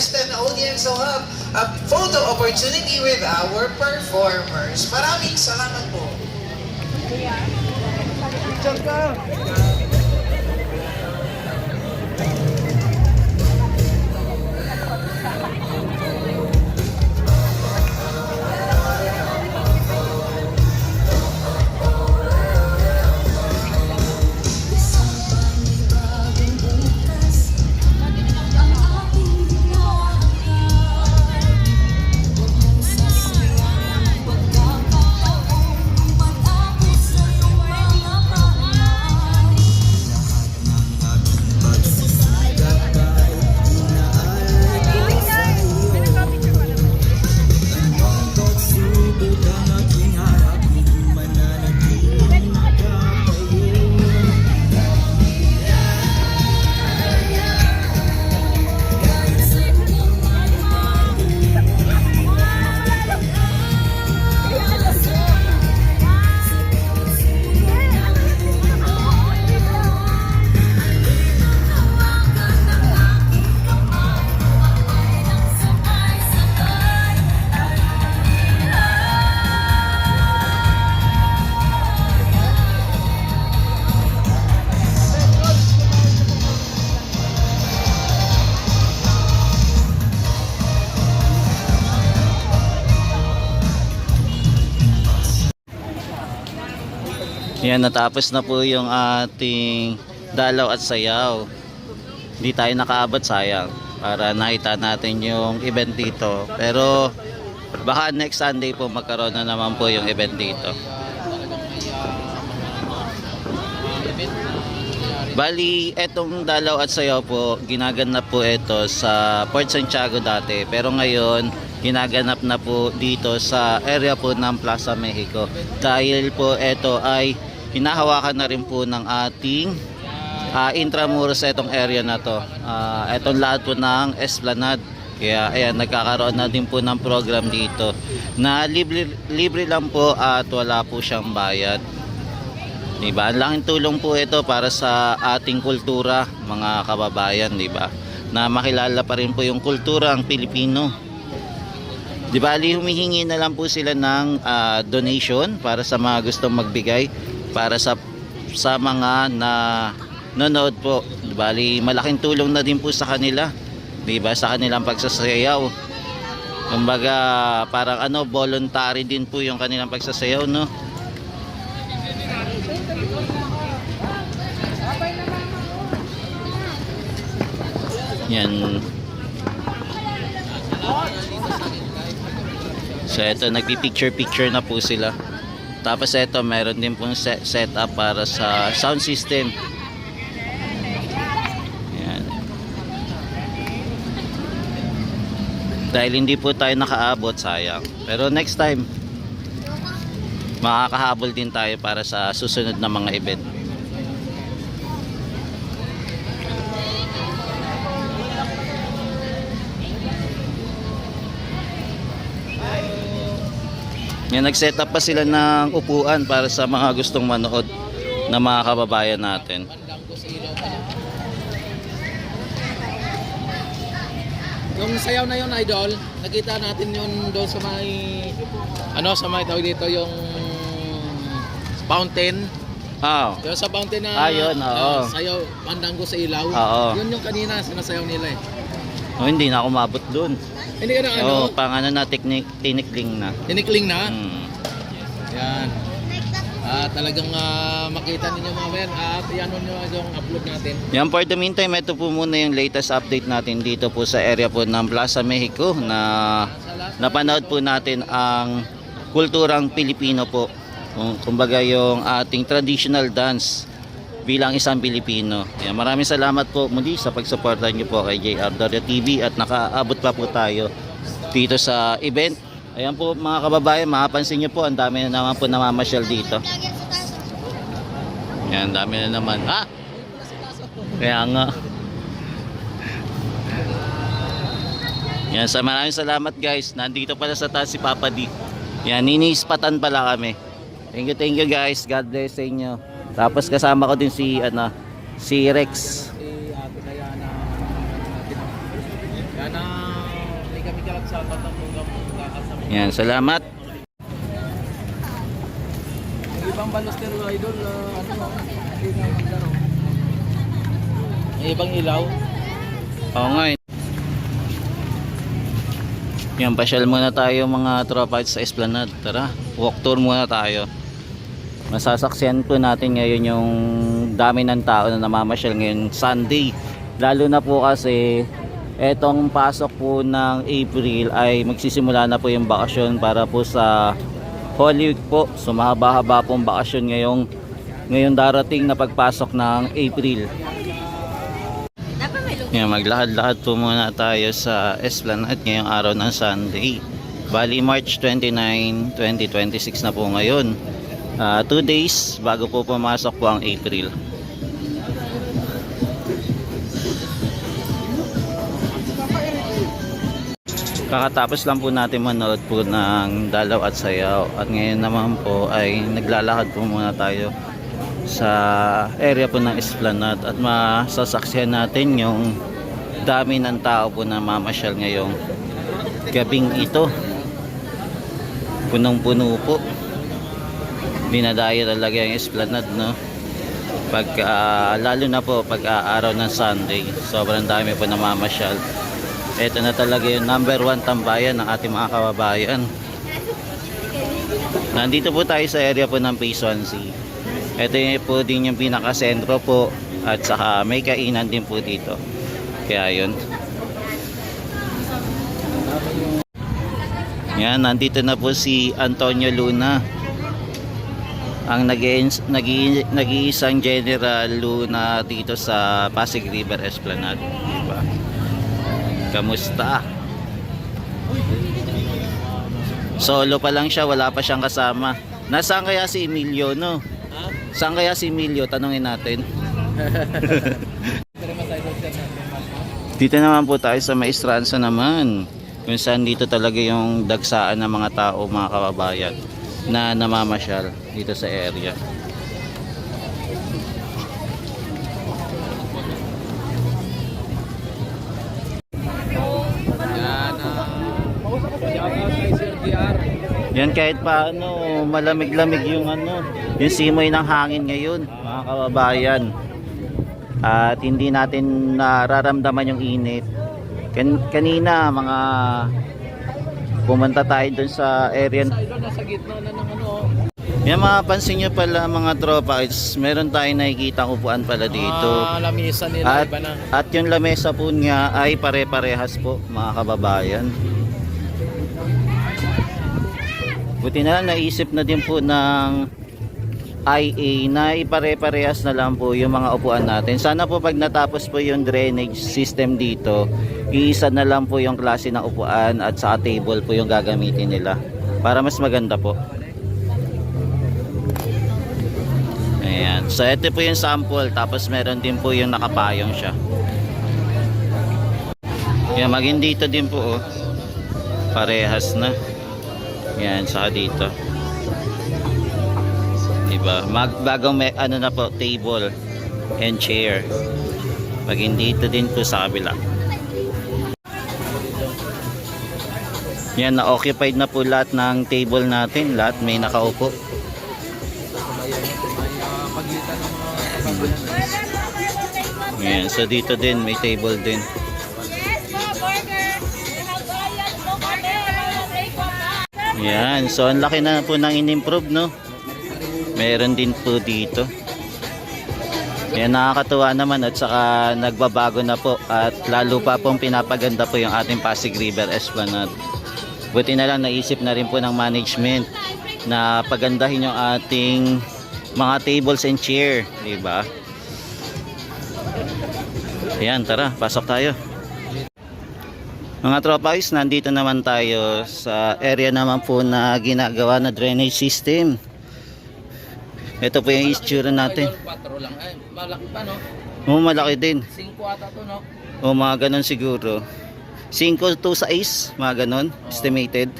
guests and audience who have a photo opportunity with our performers. Maraming salamat po. Yan, natapos na po yung ating dalaw at sayaw. Hindi tayo nakaabot, sayang, para nakita natin yung event dito. Pero baka next Sunday po magkaroon na naman po yung event dito. Bali, etong dalaw at sayaw po, ginaganap po ito sa Port Santiago dati. Pero ngayon, ginaganap na po dito sa area po ng Plaza Mexico. Dahil po ito ay hinahawakan na rin po ng ating Intramuros itong area na to. Itong lahat po ng Esplanade. Kaya ayan, nagkakaroon na din po ng program dito na libre lang po at wala po siyang bayad. Diba? Ang laking tulong po ito para sa ating kultura, mga kababayan, diba? Na makilala pa rin po yung kulturang Pilipino. Diba? Humihingi na lang po sila ng donation para sa mga gustong magbigay para sa mga nanonood po. Diba? Malaking tulong na din po sa kanila, diba? Sa kanilang pagsasayaw. Kumbaga parang voluntary din po yung kanilang pagsasayaw, no? Yan. So ito, nagpi-picture na po sila. Tapos ito, meron din pong setup para sa sound system. Yan. Dahil hindi po tayo nakaabot, sayang. Pero next time, makakahabol din tayo para sa susunod na mga event. Yan, nag-set up pa sila ng upuan para sa mga gustong manood na mga kababayan natin. Yung sayaw na yun, idol, nakita natin yun doon sa may sa may tawag dito, yung fountain. Yung sa fountain na yun, oo. sayaw, pandango sa ilaw. Oo. Yun yung kanina sinasayaw nila eh. Hindi na ako mabot dun. Hindi ka na pang na tinikling na. Tinikling na? Yan. Talagang makita ninyo mamaya at yan yung upload natin. Yan, for the meantime, ito po muna yung latest update natin dito po sa area po ng Plaza Mexico na napanood po natin ang kulturang Pilipino po. Kumbaga yung ating traditional dance bilang isang Pilipino. Yan, maraming salamat po muli sa pagsuporta niyo po kay JR Doria TV at nakaabot pa po tayo dito sa event. Ayan po mga kababayan, makapansin niyo po ang dami na naman po namamasyal dito. Yan, dami na naman. Kaya nga. Yan, maraming salamat guys. Nandito pala sa taas si Papa D. Yan, ninispatan pala kami. Thank you guys. God bless sa inyo. Tapos kasama ko din si si Rex. Si Ate Diana. kalat sa batang kasama. Yan, salamat. Yung ibang balustero idol, hindi na maglaro. May ibang ilaw. Oo nga eh. Yan, pasyal muna tayo mga tropa sa Esplanade. Tara, walk tour muna tayo. Masasaksihan po natin ngayon yung dami ng tao na namamasyal ngayon Sunday. Lalo na po kasi etong pasok po ng April ay magsisimula na po yung bakasyon para po sa Holy Week po. So mahaba-haba pong bakasyon ngayong darating na pagpasok ng April. Yan, maglakad-lakad po muna tayo sa Esplanade ngayong araw ng Sunday. Bali March 29, 2026 na po ngayon. 2 days bago po pumasok po ang April. Kakatapos lang po natin manood po ng Dalaw at Sayaw. At ngayon naman po ay naglalakad po muna tayo sa area po ng Esplanade at masasaksihan natin yung dami ng tao po na mamasyal ngayong gabing ito. Punong-puno po, dinadayo talaga yung Esplanade, no? Lalo na po pag araw ng Sunday, sobrang dami po na mamasyal. Ito na talaga yung number 1 tambayan ng ating mga kababayan. Nandito po tayo sa area po ng Phase 1C. Ito po din yung pinakasentro po at saka may kainan din po dito. Kaya yun. Yan, nandito na po si Antonio Luna. Ang nag-iisang General Luna dito sa Pasig River Esplanade. Diba? Kamusta? Solo pa lang siya, wala pa siyang kasama. Nasaan kaya si Emilio, no? Saan kaya si Emilio? Tanungin natin. Dito naman po tayo sa Maestranza naman. Kung saan dito talaga yung dagsaan ng mga tao, mga kababayan na namamasyal dito sa area. Yan, kahit paano malamig-lamig yung yung simoy ng hangin ngayon, mga kababayan. At hindi natin nararamdaman yung init. Kanina mga pumunta tayo dun sa area. Nasa gitna na ng Yan, mapapansin nyo pala mga tropa, meron tayong nakikita upuan pala dito. Lamesa nila, iba na. At yung lamesa po niya ay pare-parehas po, mga kababayan. Buti na lang naisip na din po ng IA na ipare-parehas na lang po yung mga upuan natin. Sana po pag natapos po yung drainage system dito, iisa na lang po yung klase ng upuan at saka table po yung gagamitin nila para mas maganda po. Ayan. So ito po yung sample, tapos meron din po yung nakapayong siya. Yan, maging dito din po, oh. Parehas na. Yan, saka dito. Diba? Bagong may na po, table and chair. Maging dito din po sa kabila. Yan, na-occupied na po lahat ng table natin. Lahat may nakaupo. Yan, so dito din may table din. Yan, so ang laki na po ng in-improve, no? Meron din po dito. Yan, nakakatuwa naman at saka nagbabago na po at lalo pa pong pinapaganda po yung ating Pasig River Esplanade. Buti na lang naisip na rin po ng management na pagandahin yung ating mga tables and chair, diba? Ayan, tara, pasok tayo. Mga tropais, nandito naman tayo sa area naman po na ginagawa na drainage system. Ito po yung itsura natin. 4 lang. Ay, malaki pa, no? Oo, malaki din. 5 ata to, no? O mga ganon siguro. 5 to 6, mga ganon, estimated.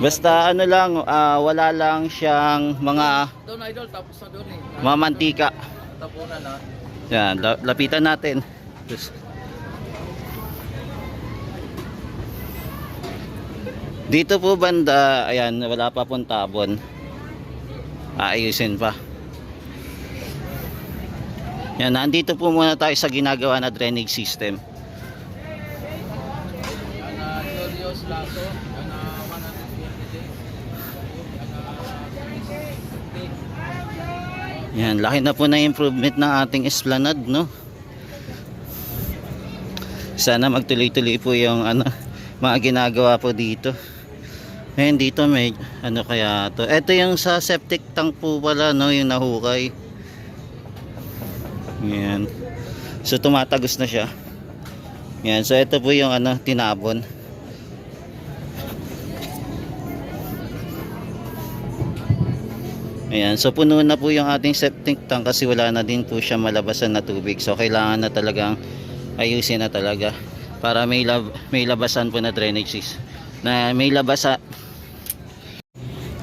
Basta ano lang, wala lang siyang mga Doon, idol, tapos na doon eh. mamantika. Tapunan, na. Yan, lapitan natin. Dito po banda, ayan, wala pa pong tabon. Aayusin pa. Yan, nandito po muna tayo sa ginagawa na drainage system. Yan na Julius Lasso. Yan na 120 days. Yan na Yan, laki na po na improvement ng ating esplanade, no? Sana magtuloy-tuloy po yung mga ginagawa po dito. Ngayon dito may ano kaya to. Ito yung sa septic tank po pala, no, yung nahukay. Yan. So tumatagos na siya. Yan, so ito po yung tinabon. Ayan, so puno na po yung ating septic tank kasi wala na din po siya malabasan na tubig. So kailangan na talagang ayusin na talaga para may labasan po na drainages. Na may labasan.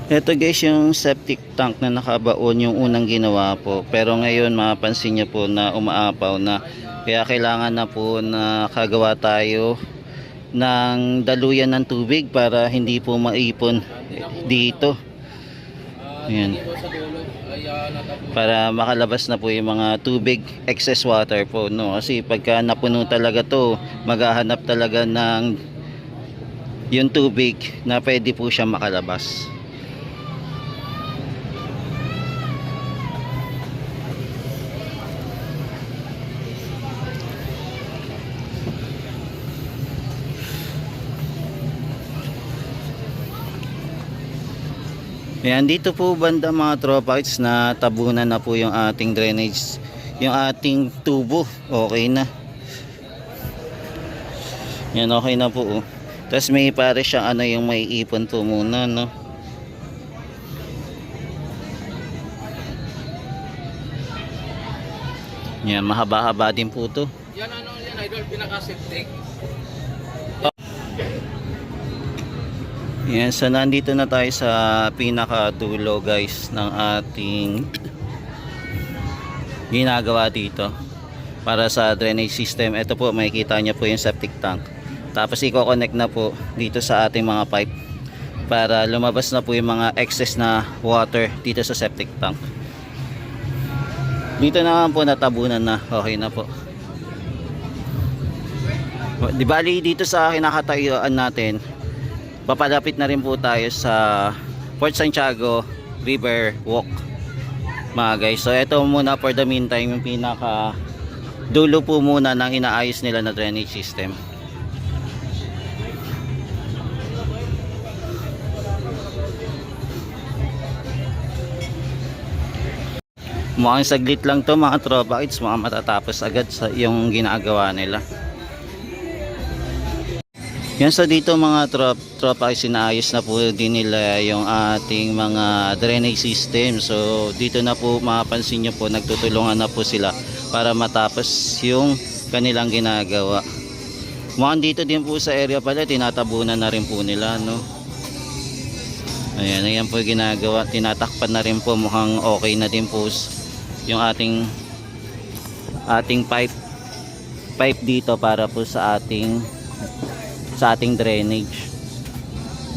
Ito guys yung septic tank na nakabaon yung unang ginawa po. Pero ngayon mapapansin niyo po na umaapaw na. Kaya kailangan na po na kagawa tayo ng daluyan ng tubig para hindi po maipon dito. Ayan. dito sa dulo ay natapos. Para makalabas na po yung mga tubig, excess water po, no? Kasi pagka napuno talaga to, maghahanap talaga ng yung tubig na pwede po siya makalabas. Ayan, dito po banda mga tropites na tabunan na po yung ating drainage, yung ating tubo, okay na. Yan, okay na po. Oh. Tapos may pare siyang yung may ipon po muna, no. Yan, mahaba-haba din po to. Yan yan idol, pinaka-septic. Yan, so nandito na tayo sa pinakadulo guys ng ating ginagawa dito para sa drainage system. Ito po, makikita nyo po yung septic tank. Tapos i-connect na po dito sa ating mga pipe para lumabas na po yung mga excess na water dito sa septic tank. Dito naman po natabunan na, okay na po. Di bali dito sa kinakatayuan natin, papalapit na rin po tayo sa Port Santiago River Walk mga guys. So ito muna for the meantime yung pinaka dulo po muna ng inaayos nila na drainage system. Mukhang saglit lang to mga tropa, it's mga matatapos agad sa yung ginagawa nila. Yan, so dito mga tropa ay sinaayos na po din nila yung ating mga drainage system. So dito na po mapapansin nyo po nagtutulungan na po sila para matapos yung kanilang ginagawa. Mukhang dito din po sa area pala tinatabunan na rin po nila, no. Ayan, ayan po ginagawa, tinatakpan na rin po, mukhang okay na din po yung ating pipe dito para po sa ating drainage.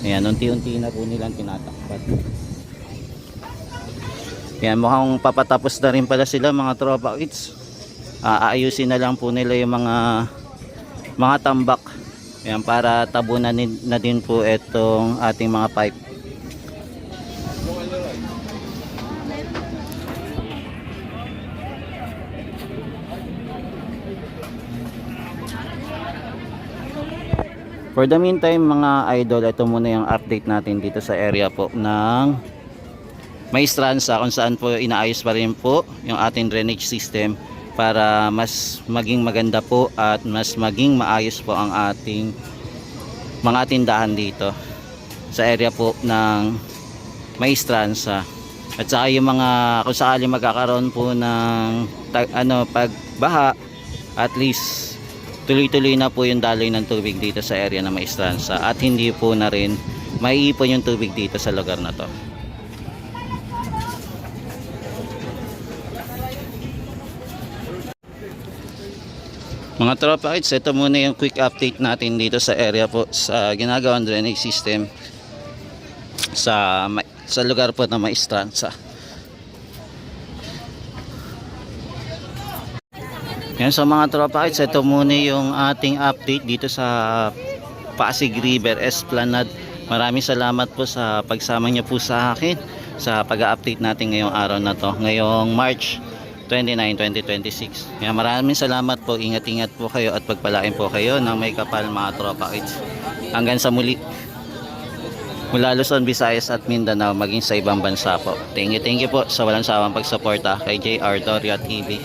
Ayan, unti-unti na po nilang tinatakpan. Ayan, mukhang papatapos na rin pala sila mga tropa. Aayusin na lang po nila yung mga tambak. Ayan, para tabunan na din po itong ating mga pipe. For the meantime mga idol, ito muna yung update natin dito sa area po ng Maestranza, kung saan po inaayos pa rin po yung ating drainage system para mas maging maganda po at mas maging maayos po ang ating mga tindahan dito sa area po ng Maestranza. At saka yung mga kung sakali magkakaroon po ng pagbaha, at least tuloy-tuloy na po yung daloy ng tubig dito sa area ng Maestranza at hindi po na rin maiipon yung tubig dito sa lugar na to. Mga tropa kids, ito muna yung quick update natin dito sa area po sa ginagawang drainage system sa lugar po na Maestranza. Yan, so mga tropa kids, ito muna yung ating update dito sa Pasig River Esplanade. Maraming salamat po sa pagsama niyo po sa akin sa pag-update natin ngayong araw na to, ngayong March 29, 2026. Yan, maraming salamat po. Ingat-ingat po kayo at pagpalain po kayo ng may kapal mga tropa kids. Hanggang sa muli. Mula Luzon, Visayas at Mindanao, maging sa ibang bansa po. Thank you po sa walang sawang pagsuporta kay JR Doria TV.